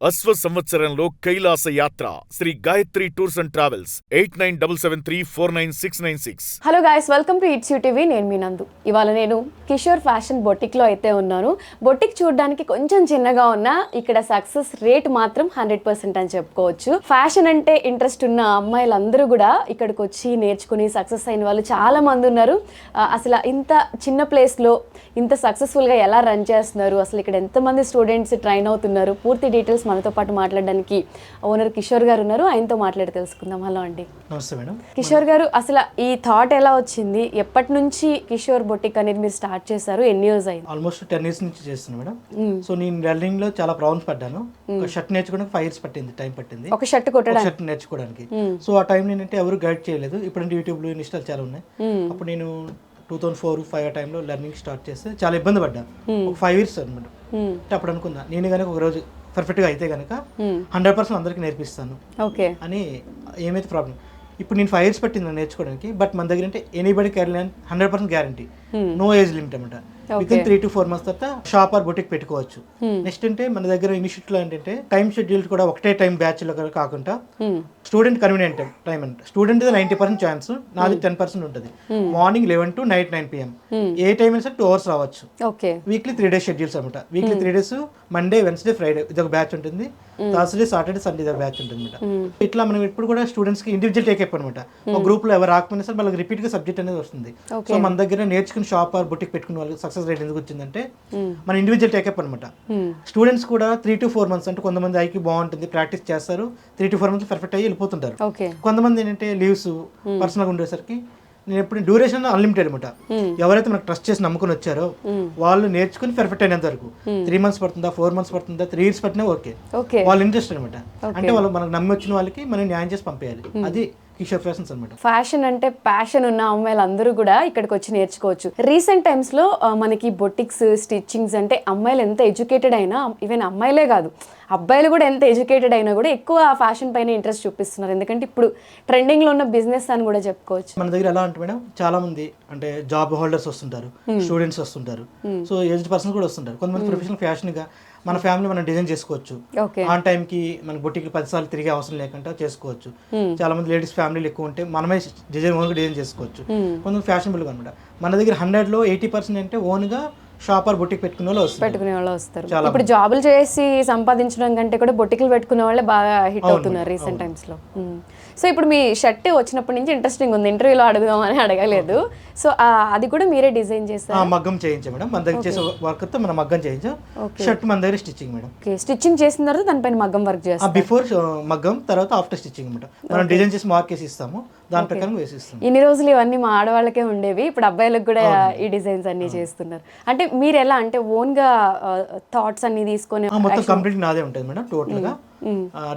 అశ్వ సంవత్సరంలో కైలాస యాత్ర Shri Gayatri tours and travels 8977349696. Hello guys, welcome to it's you TV. నేను మీ నందు. ఇవాళ నేను కిషోర్ ఫ్యాషన్ బొటిక్లో అయితే ఉన్నాను. బొటిక్ చూడడానికి కొంచెం చిన్నగా ఉన్నా ఇక్కడ సక్సెస్ రేట్ మాత్రం 100% అని చెప్పుకోవచ్చు. ఫ్యాషన్ అంటే ఇంట్రెస్ట్ ఉన్న అమ్మాయిలందరూ కూడా ఇక్కడికి వచ్చి నేర్చుకుని సక్సెస్ అయిన వాళ్ళు చాలా మంది ఉన్నారు. అసలు ఇంత చిన్న ప్లేస్లో ఇంత సక్సెస్ఫుల్గా ఎలా రన్ చేస్తున్నారు, అసలు ఇక్కడ ఎంతమంది స్టూడెంట్స్ ట్రైన్ అవుతున్నారు, పూర్తి డీటెయిల్స్ మనతో పాటు మాట్లాడడానికి ఓనర్ కిషోర్ గారు ఉన్నారు. ఆయనతో మాట్లాడి తెలుసుకుందాం. హలో అండి. నమస్తే మేడం. కిషోర్ గారు, అసలు ఈ థాట్ ఎలా వచ్చింది? ఎప్పటి నుంచి కిషోర్ బొటిక్ అనేది మీరు స్టార్ట్ చేశారు? ఎన్ని ఇయర్స్ అయింది? ఆల్మోస్ట్ 10 years నుంచి చేస్తున్నాను మేడం. సో నేను వెల్డింగ్ లో చాలా ప్రాబ్లమ్స్ పడ్డాను. ఒక షర్ట్ నేర్చుకోవడానికి 5 years పట్టింది, టైం పట్టింది ఒక షర్ట్ కుట్టడానికి, షర్ట్ నేర్చుకోవడానికి. సో ఆ టైం నేనంటే ఎవరు గైడ్ చేయలేదు. ఇప్పుడు యూట్యూబ్ లో ఇన్స్టాల్ చాలా ఉన్నాయి. అప్పుడు నేను 2004-05 ఆ టైంలో లెర్నింగ్ స్టార్ట్ చేస్తే చాలా ఇబ్బంది పడ్డా. ఒక 5 years అనమాట. అప్పుడు అనుకున్నా నేను కనుక ఒక రోజు పర్ఫెక్ట్గా అయితే కనుక 100% అందరికి నేర్పిస్తాను అని. ఏమైతే ప్రాబ్లం ఇప్పుడు నేను 5 years పట్టింది నేర్చుకోవడానికి. బట్ మన దగ్గర అంటే anybody can learn 100% guarantee, no age limit అనమాట. విత్ ఇన్ 3 to 4 months తర్వాత షాప్ ఆర్ బొటిక్ పెట్టుకోవచ్చు. నెక్స్ట్ అంటే మన దగ్గర ఇనిషియేటివ్ లో ఏంటంటే టైం షెడ్యూల్ కూడా ఒకటే టైం బ్యాచ్ లో కాకుండా స్టూడెంట్ కన్వీనియంట్ టైం అంటే స్టూడెంట్ 90% ఛాన్స్, నాది 10% ఉంటుంది. Morning 11 to night 9 PM. A time అయినా 2 hours రావచ్చు. వీక్లీ 3 days షెడ్యూల్స్ అనమాట. Weekly 3 days Monday, Wednesday, Friday ఇది ఒక బ్యాచ్ ఉంటుంది. థర్స్డే, సాటర్డే, సండే ఇది ఒక బ్యాచ్ ఉంటుంది అనమాట. ఇట్లా మనం ఇప్పుడు కూడా స్టూడెంట్స్ కి ఇండివిజువల్ టేకప్ అనమాట. ఒక గ్రూప్ లో ఎవరు రాకపోయినా సరే వాళ్ళకి రిపీట్ గా సబ్జెక్ట్ అనేది వస్తుంది. సో మన దగ్గర నేర్చుకుని షాప్ ఆర్ బొటిక్ పెట్టుకున్న వాళ్ళు సక్సెస్ రేట్ ఎందుకు వచ్చిందంటే మన ఇండివిజువల్ టేకప్ అనమాట. స్టూడెంట్స్ కూడా 3 to 4 months అంటే కొంతమంది ఐకి బాగుంటుంది, ప్రాక్టీస్ చేస్తారు, 3 to 4 months పర్ఫెక్ట్ అయ్యి వెళ్ళిపోతుంటారు. కొంతమంది ఏంటంటే లీవ్స్ పర్సనల్గా ఉండేసరికి నేను ఎప్పుడు డ్యూరేషన్ అన్లిమిటెడ్ అనమాట. ఎవరైతే మనకు ట్రస్ట్ చేసి నమ్ముకుని వచ్చారో వాళ్ళు నేర్చుకుని పర్ఫెక్ట్ అయినంత వరకు 3 months పడుతుందా, 4 months పడుతుందా, 3 years పట్టినా ఓకే. వాళ్ళ ఇంట్రెస్ట్ అనమాట. అంటే వాళ్ళు మనకు నమ్మి వచ్చిన వాళ్ళకి మనం న్యాయం చేసి పంపేయాలి. అది కిషోర్ ఫ్యాషన్స్ అన్నమాట. ఫ్యాషన్ అంటే ప్యాషన్ ఉన్న అమ్మాయిలు అందరూ కూడా ఇక్కడికి వచ్చి నేర్చుకోవచ్చు. రీసెంట్ టైమ్స్ లో మనకి బొటిక్స్, స్టిచ్చింగ్స్ అంటే అమ్మాయిలు ఎంత ఎడ్యుకేటెడ్ అయినా, ఈవెన్ అమ్మాయిలే కాదు అబ్బాయిలు కూడా ఎంత ఎడ్యుకేటెడ్ అయినా కూడా ఎక్కువ ఫ్యాషన్ పైన ఇంట్రెస్ట్ చూపిస్తున్నారు. ఎందుకంటే ఇప్పుడు ట్రెండింగ్ లో ఉన్న బిజినెస్ అని కూడా చెప్పుకోవచ్చు. మన దగ్గర ఎలా అంటే మేడం, చాలా మంది అంటే జాబ్ హోల్డర్స్ వస్తుంటారు, స్టూడెంట్స్ వస్తుంటారు, సో ఏజ్డ్ పర్సన్స్ కూడా వస్తుంటారు. కొంతమంది ప్రొఫెషనల్ ఫ్యాషన్ గా మన ఫ్యామిలీ మనం డిజైన్ చేసుకోవచ్చు. ఆన్ టైం కి మన బొటిక్ 10 సార్లు తిరిగే అవసరం లేకుండా చేసుకోవచ్చు. చాలా మంది లేడీస్ ఫ్యామిలీలు ఎక్కువ ఉంటే మనమే డిజైన్ ఓన్ గా డిజైన్ చేసుకోవచ్చు. కొంతమంది ఫ్యాషనబుల్ గా అనమాట. మన దగ్గర 100లో 80% అంటే ఓన్ గా షాప్ ఆర్ బొటిక్ పెట్టుకునే వాళ్ళు వస్తారు. ఇప్పుడు జాబులు చేసి సంపాదించడం కంటే కూడా బొటిక్లు పెట్టుకునే వాళ్ళే బాగా హిట్ అవుతున్నారు రీసెంట్ టైమ్స్ లో. సో ఇప్పుడు మీ షర్ట్ వచ్చినప్పటి నుంచి ఇంట్రెస్టింగ్ ఉంది, ఇంటర్వ్యూలో అడుగుదామని అడగలేదు. సో అది కూడా మీరే డిజైన్ చేస్తారు? మగ్గం చేయించాం మేడం. మన దగ్గర చేసే వర్క్ తో మనం మగ్గం చేయించాం. షర్ట్ మన దగ్గర స్టిచ్చింగ్ మేడం. స్టిచ్చింగ్ చేసిన తర్వాత దానిపైన మగ్గం వర్క్ చేస్తాం. బిఫోర్ మగ్గం, తర్వాత ఆఫ్టర్ స్టిచ్చింగ్ అనమాట. మనం డిజైన్ చేసి మార్క్ వేసి ఇస్తాము, దాని ప్రకారం వేసిస్తాం. ఇన్ని రోజులు ఇవన్నీ మా ఆడవాళ్ళకే ఉండేవి, ఇప్పుడు అబ్బాయిలకు కూడా ఈ డిజైన్స్ అన్ని చేస్తున్నారు. అంటే మీరు ఎలా అంటే ఓన్ గా థాట్స్ అన్ని తీసుకొని మొత్తం కంప్లీట్ నాదే ఉంటుంది మేడం. టోటల్ గా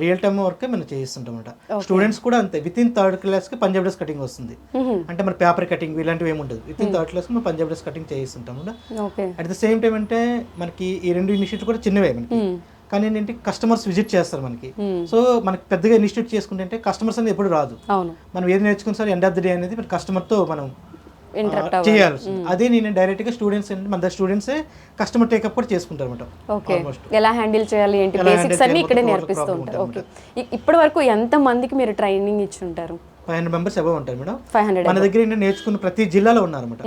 రియల్ టైమ్ వర్క్ మనం చేయిస్తుంటాం అనమాట. స్టూడెంట్స్ కూడా అంతే. విత్ ఇన్ 3rd class కి పంజాబ్ డ్రెస్ కటింగ్ వస్తుంది. అంటే మన పేపర్ కటింగ్ ఇలాంటివి ఏమి ఉండదు. విత్ ఇన్ 3rd class కి మనం పంజాబ్ డ్రెస్ కటింగ్ చేయిస్తుంటాం. అట్ ద సేమ్ టైం అంటే మనకి ఈ 2 ఇనిషియేటివ్ కూడా చిన్నవే మనకి. కానీ ఏంటంటే కస్టమర్స్ విజిట్ చేస్తారు మనకి. సో మనకి పెద్దగా ఇనిషియేట్ చేసుకుంటే కస్టమర్స్ అనేది ఎప్పుడు రాదు. మనం ఏది నేర్చుకుని sir end of the day అనేది మన కస్టమర్తో మనం చేయాలి. అదే నేను డైరెక్ట్ గా స్టూడెంట్స్ మన స్టూడెంట్సే కస్టమర్ టేకప్ కూడా చేసుకుంటారు అనమాట. ఎలా హ్యాండిల్ చేయాలి ఏంటి బేసిక్స్ అన్ని ఇక్కడే నేర్పిస్తూ ఉంటారు. ఓకే, ఇప్పటి వరకు ఎంత మందికి మీరు ట్రైనింగ్ ఇచ్చి ఉంటారు? 500 members అబవ్ ఉంటారు మేడం. మన దగ్గర ఏంటంటే నేర్చుకున్న ప్రతి జిల్లాలో ఉన్నారు అనమాట.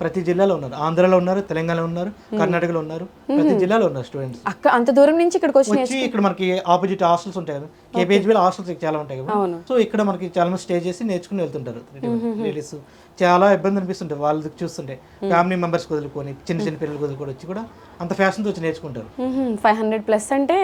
ప్రతి జిల్లాలో ఉన్నారు. ఆంధ్రాలో ఉన్నారు, తెలంగాణలో ఉన్నారు, కర్ణాటకలో ఉన్నారు, ప్రతి జిల్లాలో ఉన్నారు స్టూడెంట్స్. అంత దూరం నుంచి ఇక్కడికి వచ్చి ఇక్కడ మనకి ఆపోజిట్ హాస్టల్స్ ఉంటాయి కదా, కేపీహెచ్బీ హాస్టల్స్ చాలా ఉంటాయి కదా. సో ఇక్కడ మనకి చాలా మంది స్టే చేసి నేర్చుకుని వెళ్తుంటారు. లేడీస్ చాలా ఇబ్బంది అనిపిస్తుంటాయి వాళ్ళకి చూస్తుంటే. ఫ్యామిలీ మెంబర్స్ వదులుకొని చిన్న చిన్న పిల్లలు వదులుకొని వచ్చి కూడా అంత ఫ్యాషన్తో వచ్చి నేర్చుకుంటారు. 500+ అంటే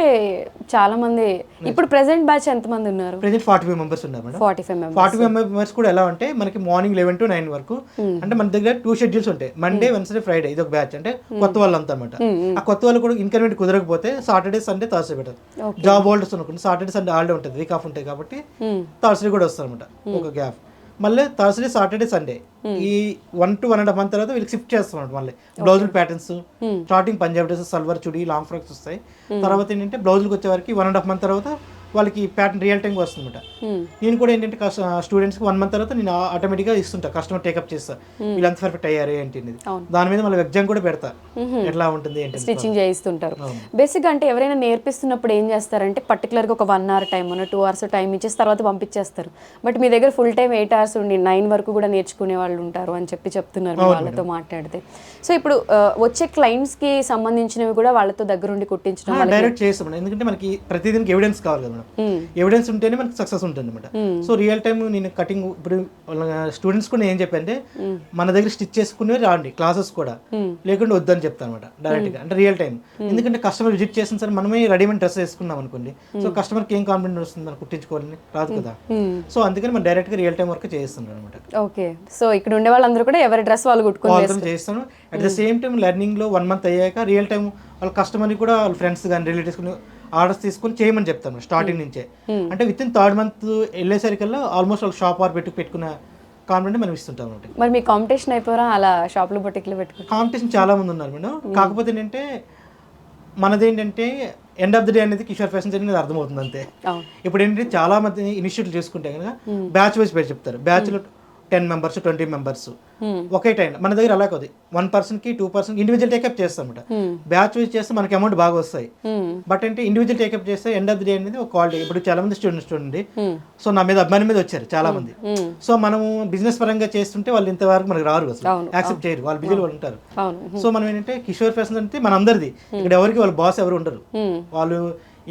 చాలా మంది. ఇప్పుడు ప్రెసెంట్ బ్యాచ్ ఎంత మంది ఉన్నారు? ప్రెసెంట్ 45 members ఉన్నారు మేడం. 45 members కూడా ఎలా అంటే మనకి మార్నింగ్ 11 to 9 వరకు. అంటే మన దగ్గర 2 schedules ఉంటాయి, మండే, వెన్స్డే, ఫ్రైడే. ఇది ఒక బ్యాచ్ అంటే కొత్త వాళ్ళు అంతా అనమాట. ఆ కొత్త వాళ్ళు కూడా ఇన్కన్వీనియంట్ కుదరకపోతే సాటర్డే, సండే, థర్స్డే పెట్టారు. జాబ్ హోల్డర్స్ అనుకోండి సాటర్డే, సండే హాలిడే ఉంటుంది, వీక్ ఆఫ్ ఉంటాయి కాబట్టి థర్స్డే కూడా వస్తారు అనమాట. ఒక గ్యాప్ మళ్ళీ థర్స్డే, సాటర్డే, సండే ఈ 1 to 1.5 months తర్వాత వీళ్ళకి షిఫ్ట్ చేస్తాం. మళ్ళీ బ్లౌజుల patterns starting Punjab dress, salwar, chudi, long frocks వస్తాయి. తర్వాత ఏంటంటే బ్లౌజులకు వచ్చే వరకు 1.5 months తర్వాత వాళ్ళకి ప్యాటర్న్ రియల్ టైంగా వస్తుంది అనమాట. నేను కూడా ఏంటంటే స్టూడెంట్స్కి 1 month తర్వాత నేను ఆటోమేటిక్గా ఇస్తుంటా, కస్టమర్ టేకప్ చేస్తా వీళ్ళంత పర్ఫెక్ట్ అయ్యారు ఏంటి అనేది. దాని మీద మళ్ళీ ఎగ్జామ్ కూడా పెడతా ఎట్లా ఉంటుంది ఏంటి స్టిచ్చింగ్ చేయిస్తుంటారు. బేసిక్గా అంటే ఎవరైనా నేర్పిస్తున్నప్పుడు ఏం చేస్తారంటే పర్టికులర్గా ఒక 1 hour టైం 2 hours టైం ఇచ్చేసి తర్వాత పంపించేస్తారు. బట్ మీ దగ్గర ఫుల్ టైం 8 hours ఉండి 9 వరకు కూడా నేర్చుకునే వాళ్ళు ఉంటారు అని చెప్తున్నారు వాళ్ళతో మాట్లాడితే. సో ఇప్పుడు వచ్చే క్లయింట్స్కి సంబంధించినవి కూడా వాళ్ళతో దగ్గరుండి కుట్టించడం డైరెక్ట్ చేస్తాం, ఎందుకంటే మనకి ప్రతిదీనికి ఎవిడెన్స్ కావాలి కదా మేడం. ఎవిడెన్స్ ఉంటేనే మనకి సక్సెస్ ఉంటుంది అనమాట. సో రియల్ టైం నేను కటింగ్ ఇప్పుడు స్టూడెంట్స్ కూడా ఏం చెప్పంటే మన దగ్గర స్టిచ్ చేసుకునే రాండి క్లాసెస్ కూడా, లేకుండా వద్దని చెప్తాను అనమాట డైరెక్ట్గా. అంటే రియల్ టైం, ఎందుకంటే కస్టమర్ విజిట్ చేసిన సరే మనమే రెడీమేడ్ డ్రెస్ వేసుకున్నాం అనుకోండి, సో కస్టమర్కి ఏం కాన్ఫిడెన్స్ వస్తుంది మనం కుట్టించుకోవాలని రాదు కదా. సో అందుకని మనం డైరెక్ట్గా రియల్ టైం వర్క్ చేస్తున్నాం అనమాట. ఓకే, సో ఇక్కడ ఉండే వాళ్ళందరూ కూడా ఎవరి డ్రెస్ వాళ్ళు కుట్టుకొని చేస్తాను. అట్ ద సేమ్ టైం లెర్నింగ్లో 1 month అయ్యాక రియల్ టైం వాళ్ళ కస్టమర్ని కూడా వాళ్ళ ఫ్రెండ్స్ కానీ రిలేటివ్స్ కానీ ఆర్డర్స్ తీసుకొని చేయమని చెప్తాను స్టార్టింగ్ నుంచే. అంటే విత్ ఇన్ 3rd month వెళ్ళేసరికల్లా ఆల్మోస్ట్ వాళ్ళకి షాప్ ఆర్ పెట్టుకున్న కాన్ఫిడెంట్ మనం ఇస్తుంటాం అనమాట. మరి మీ కాంపిటీషన్ అయిపోరా అలా షాప్లో బొటిక్లో పెట్టుకుని? కాంపిటీషన్ చాలా మంది ఉన్నారు మేడం. కాకపోతే ఏంటంటే మనదేంటంటే ఎండ్ ఆఫ్ ద డే అనేది కిషోర్ ఫ్యాషన్స్ అనేది అర్థమవుతుంది అంతే. ఇప్పుడు ఏంటంటే చాలా మంది ఇనిషియేటివ్ చేసుకుంటే కనుక బ్యాచ్ వైజ్ పేరు చెప్తారు. బ్యాచ్లో 10 members 20 members ఒకే టైం. మన దగ్గర అలా కాదు, 1 personకి 2 person ఇండివిజువల్ టేకప్ చేస్తాం అనమాట. బ్యాచ్ వైజ్ చేస్తే మనకి అమౌంట్ బాగా వస్తాయి. బట్ అంటే ఇండివిజువల్ టేకప్ చేస్తే ఎండ్ ఆఫ్ ది డే అనేది ఒక క్వాలిటీ. ఇప్పుడు చాలా మంది స్టూడెంట్స్ చూడండి, సో నా మీద అభిమానం మీద వచ్చారు చాలా మంది. సో మనము బిజినెస్ పరంగా చేస్తుంటే వాళ్ళు ఇంతవరకు మనకి రారు, అసలు యాక్సెప్ట్ చేయరు, వాళ్ళు బిజీలో వాళ్ళు ఉంటారు. సో మనం ఏంటంటే కిషోర్ ఫ్యాషన్స్ అంటే మన అందరిది, ఇక్కడ ఎవరికి వాళ్ళ బాస్ ఎవరు ఉండరు, వాళ్ళు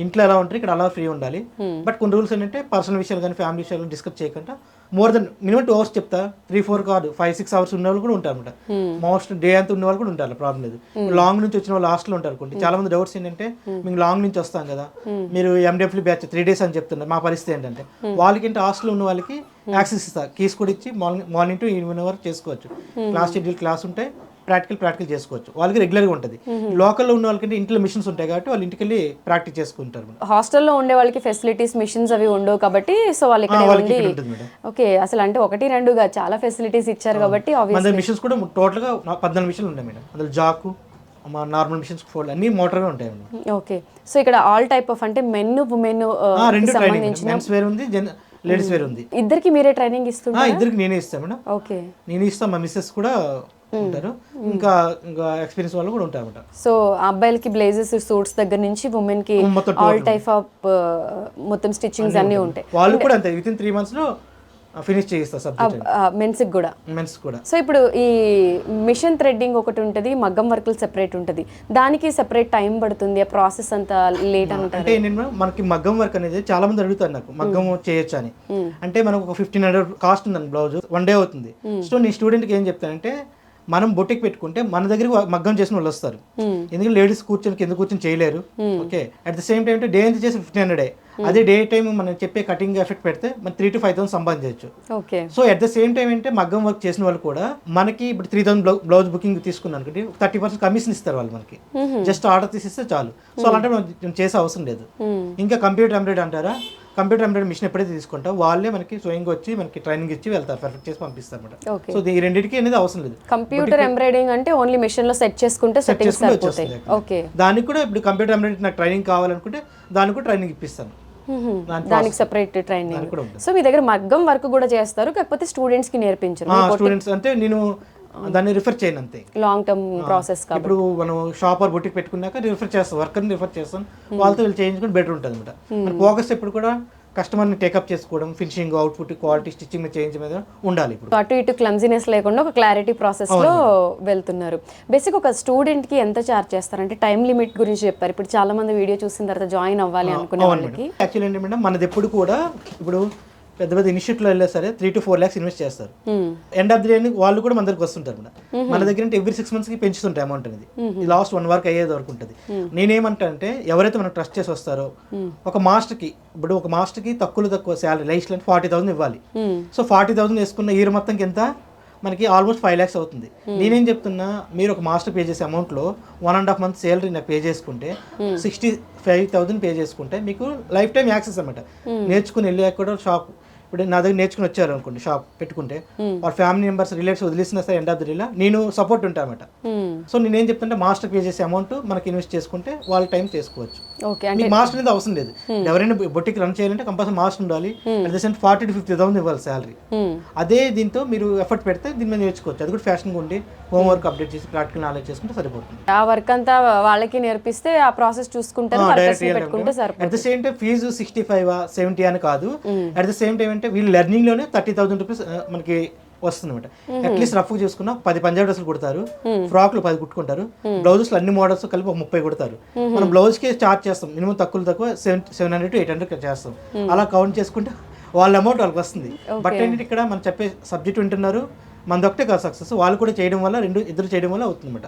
ఇంట్లో ఎలా ఉంటారు ఇక్కడ అలా ఫ్రీ ఉండాలి. బట్ కొన్ని రూల్స్ ఏంటంటే పర్సనల్ విషయాలు కానీ ఫ్యామిలీ విషయాలు డిస్కస్ చేయకుండా మోర్ దెన్ మినిమం 2 hours చెప్తా, 3-4 కాదు 5-6 hours ఉన్న వాళ్ళు కూడా ఉంటారు అనమాట. మోస్ట్ డే అంతా ఉన్న వాళ్ళు కూడా ఉంటారు, ప్రాబ్లం లేదు. లాంగ్ నుంచి వచ్చిన వాళ్ళు హాస్టల్ ఉంటారు కొన్ని. చాలా మంది డౌట్స్ ఏంటంటే మేము లాంగ్ నుంచి వస్తాం కదా, మీరు MDF బ్యాచ్ 3 days అని చెప్తున్నారు, మా పరిస్థితి ఏంటంటే వాళ్ళకి ఏంటి హాస్టల్ ఉన్న వాళ్ళకి యాక్సెస్ ఇస్తా, కీస్ కూడా ఇచ్చి మార్నింగ్ టు ఈవినింగ్ వరకు చేసుకోవచ్చు. క్లాస్ షెడ్యూల్ క్లాస్ ఉంటాయి, ప్రాక్టికల్ చేసుకోవచ్చు, వాళ్ళకి రెగ్యులర్గా ఉంటుంది. లోకల్లో ఉన్న వాళ్ళకంటే ఇంట్లో మిషన్స్ ఉంటాయి కాబట్టి వాళ్ళు ఇంటికి వెళ్ళి ప్రాక్టీస్ చేసుకుంటారు. హాస్టల్లో ఉండే వాళ్ళకి ఫెసిలిటీస్ మిషన్స్ అవి ఉండవు కాబట్టి సో వాళ్ళకి ఓకే, అసలు అంటే 1-2గా చాలా ఫెసిలిటీస్ ఇచ్చారు కాబట్టి మిషన్స్ కూడా టోటల్గా 14 మిషన్లు ఉన్నాయి మేడం. అందులో జాకు నార్మల్ మిషన్స్ ఫోల్డ్ అన్ని మోటార్ ఉంటాయి. ఓకే, సో ఇక్కడ ఆల్ టైప్ ఆఫ్ అంటే మెన్ ఉమెన్ సంబంధించిన మెన్స్ వేర్ ఉంది, లేడీస్ వేర్ ఉంది. ఇద్దరికి మీరే ట్రైనింగ్ ఇస్తున్నా? ఇద్దరికి నేనే ఇస్తాను మేడం. ఓకే, నేను ఇస్తాను, మా మిస్సెస్ కూడా ఉంటారు, ఇంకా ఎక్స్పీరియన్స్ వాళ్ళు కూడా ఉంటారు అనమాట. సో అబ్బాయిలకి బ్లేజెస్ సూట్స్ దగ్గర నుంచి ఉమెన్ కి ఆల్ టైప్ ఆఫ్ మొత్తం స్టిచ్చింగ్స్ అన్ని ఉంటాయి. వాళ్ళు కూడా అంతే విత్ ఇన్ 3 months లో ఫినిష్ చేయిస్తారు సబ్జెక్ట్. మెన్స్ కూడా. సో ఇప్పుడు ఈ మిషన్ థ్రెడ్డింగ్ ఒకటి ఉంటుంది, మగ్గం వర్కులు సెపరేట్ ఉంటుంది, దానికి సెపరేట్ టైం పడుతుంది, ఆ ప్రాసెస్ అంతా లేట్ అని ఉంటుంది. అంటే నేను మనకి మగ్గం వర్క్ అనేది చాలా మంది అడుగుతారు నాకు మగ్గం చేయొచ్చు అని. అంటే మనకు ఒక 1500 కాస్ట్ ఉందండి బ్లౌజ్, 1 day అవుతుంది. సో నేను స్టూడెంట్కి ఏం చెప్తానంటే మనం బొటిక్ పెట్టుకుంటే మన దగ్గరికి మగ్గం చేసిన వాళ్ళు వస్తారు, ఎందుకంటే లేడీస్ కూర్చొని కింద కూర్చొని చేయలేరు. Okay, at the same time day అంతా చేసి 1500. అదే డే టైం మనం చెప్పే కటింగ్ ఎఫెక్ట్ పెడితే మనం 3 to 5,000 సంపాదించవచ్చు. So at the same time అంటే మగ్గం వర్క్ చేసిన వాళ్ళు కూడా మనకి ఇప్పుడు 3,000 బ్లౌజ్ బుకింగ్ తీసుకున్నాను అనుకోండి, 30% కమిషన్ ఇస్తారు వాళ్ళు మనకి, జస్ట్ ఆర్డర్ తీసిస్తే చాలు. సో అలాంటి మనం చేసే అవసరం లేదు. ఇంకా కంప్యూటర్ ఎంబ్రాయిడరీ అంటారా, కంప్యూటర్ ఎంబ్రాయిడరీ మిషన్ ఎప్పుడైతే తీసుకుంటాం వాళ్ళే మనకి స్వయంగా వచ్చి మనకి ట్రైనింగ్ ఇచ్చి వెళ్తారు, పర్ఫెక్ట్ చేసి పంపిస్తారు అన్నమాట. సో ఈ రెండింటికి అనేది అవసరం లేదు. కంప్యూటర్ ఎంబ్రాయిడరింగ్ అంటే ఓన్లీ మిషన్ లో సెట్ చేసుకుంటే సెట్టింగ్స్ అయిపోతాయి. ఓకే, దానికి కూడా ఇప్పుడు కంప్యూటర్ ఎంబ్రాయిడరీ నాకు ట్రైనింగ్ కావాలనుకుంటే దానికి కూడా ట్రైనింగ్ ఇప్పిస్తాను, దానికి సెపరేట్ ట్రైనింగ్. సో మీ దగ్గర మగ్గం వర్క్ కూడా చేస్తారు, కాకపోతే స్టూడెంట్స్ కి నేర్పించరు. స్టూడెంట్స్ అంటే నేను దాన్ని రిఫర్ చేయను అంతే, లాంగ్ టర్మ్ ప్రాసెస్. ఇప్పుడు మనం షాప్ ఆర్ బొటిక్ పెట్టుకున్నాక రిఫర్ చేస్తాం, వర్కర్ని రిఫర్ చేస్తాం, వాళ్ళతో వీళ్ళు చేయించుకుని బెటర్ ఉంటుంది అనమాట. ఫోకస్ ఎప్పుడు కూడా కస్టమర్ని టేకప్ చేసుకోవడం, finishing, output, quality, stitching change మీద ఉండాలి. ఇప్పుడు అటు ఇటు క్లమ్జినెస్ లేకుండా ఒక క్లారిటీ ప్రాసెస్ లో వెళ్తున్నారు. బేసిక్ ఒక స్టూడెంట్ కి ఎంత చార్జ్ చేస్తారంటే టైం లిమిట్ గురించి చెప్పారు. ఇప్పుడు చాలా మంది వీడియో చూసిన తర్వాత జాయిన్ అవ్వాలి అనుకునే వాళ్ళకి యాక్చువల్లీ ఏంటి మేడం, మనది ఎప్పుడు కూడా ఇప్పుడు పెద్ద పెద్ద ఇనిషియేటివ్లో వెళ్ళా సరే 3 to 4 lakhs ఇన్వెస్ట్ చేస్తారు. ఎండ్ ఆఫ్ ది డే వాళ్ళు కూడా మన దగ్గరికి వస్తుంటారు మేడం. మన దగ్గర అంటే ఎవ్రీ 6 months పెంచుతుంటాయి అమౌంట్ అనేది, లాస్ట్ 1 వరకు అయ్యేది వరకు ఉంటుంది. నేనేమంటే ఎవరైతే మనం ట్రస్ట్ చేసి వస్తారో ఒక మాస్టర్కి, ఇప్పుడు ఒక మాస్టర్కి తక్కువ శాలరీ లైఫ్ 40,000 ఇవ్వాలి. సో 40,000 వేసుకున్న ఇయర్ మొత్తంకి ఎంత మనకి ఆల్మోస్ట్ 5 lakhs అవుతుంది. నేనేం చెప్తున్నా, మీరు ఒక మాస్టర్ పే చేసే అమౌంట్లో 1.5 months శాలరీ నాకు పే చేసుకుంటే 65,000 పే చేసుకుంటే మీకు లైఫ్ టైం యాక్సెస్ అనమాట. నేర్చుకుని వెళ్ళాక కూడా షాప్, ఇప్పుడు నా దగ్గర నేర్చుకుని వచ్చారు అనుకోండి, షాప్ పెట్టుకుంటే వాళ్ళ ఫ్యామిలీ మెంబర్స్ రిలేటివ్స్ వదిలేసిన సరే ఎండ్ ఆఫ్ ది డే నేను సపోర్ట్ ఉంటాను అనమాట. సో నేనేం చెప్తుంటే మాస్టర్ పే చేసే అమౌంట్ మనకి ఇన్వెస్ట్ చేసుకుంటే వాళ్ళ టైం చేసుకోవచ్చు. ఓకే అంటే మీకు మాస్టర్ అనేది అవసరం లేదు. ఎవరైనా బొటిక్ రన్ చేయాలంటే కంపల్సరీ మాస్టర్ ఉండాలి. అట్ ద సేమ్ 40,000 to 50,000 ఇవ్వాలి శాలరీ. అదే దీంతో మీరు ఎఫర్ట్ పెడితే దీని మీద నేర్చుకోవచ్చు. అది కూడా ఫ్యాషన్గా ఉండి హోంవర్క్ అప్డేట్ చేసి ప్రాక్టికల్ నాలెడ్జ్ చేసుకుంటే సరిపోతుంది. ఆ వర్క్ అంతా వాళ్ళకి నేర్పిస్తే ఆ ప్రాసెస్ చూసుకుంటారు, పెట్టుకుంటే సరిపోతుంది. At the same time fee 65 70 అని కాదు. అట్ ద సేమ్ టైం అంటే వీళ్ళు లెర్నింగ్ లోనే 30,000 రూపీస్ మనకి వస్తుంది అనమాట. అట్లీస్ట్ రఫ్ చేసుకున్న 10 పంజాబ్ డ్రెస్సులు కుడతారు, ఫ్రాక్లు 10 కుట్టుకుంటారు, బ్లౌజెస్ అన్ని మోడల్స్ కలిపి 30 కుడతారు. మనం బ్లౌజ్ కి చార్జ్ చేస్తాం మినిమం తక్కువ 700 to 800 చేస్తాం. అలా కౌంట్ చేసుకుంటే వాళ్ళ అమౌంట్ వాళ్ళకి వస్తుంది. బట్ ఏంటంటే ఇక్కడ మనం చెప్పే సబ్జెక్ట్ వింటున్నారు, మనదొక్కటే కాదు సక్సెస్, వాళ్ళు కూడా చేయడం వల్ల ఇద్దరు చేయడం వల్ల అవుతుంది అనమాట.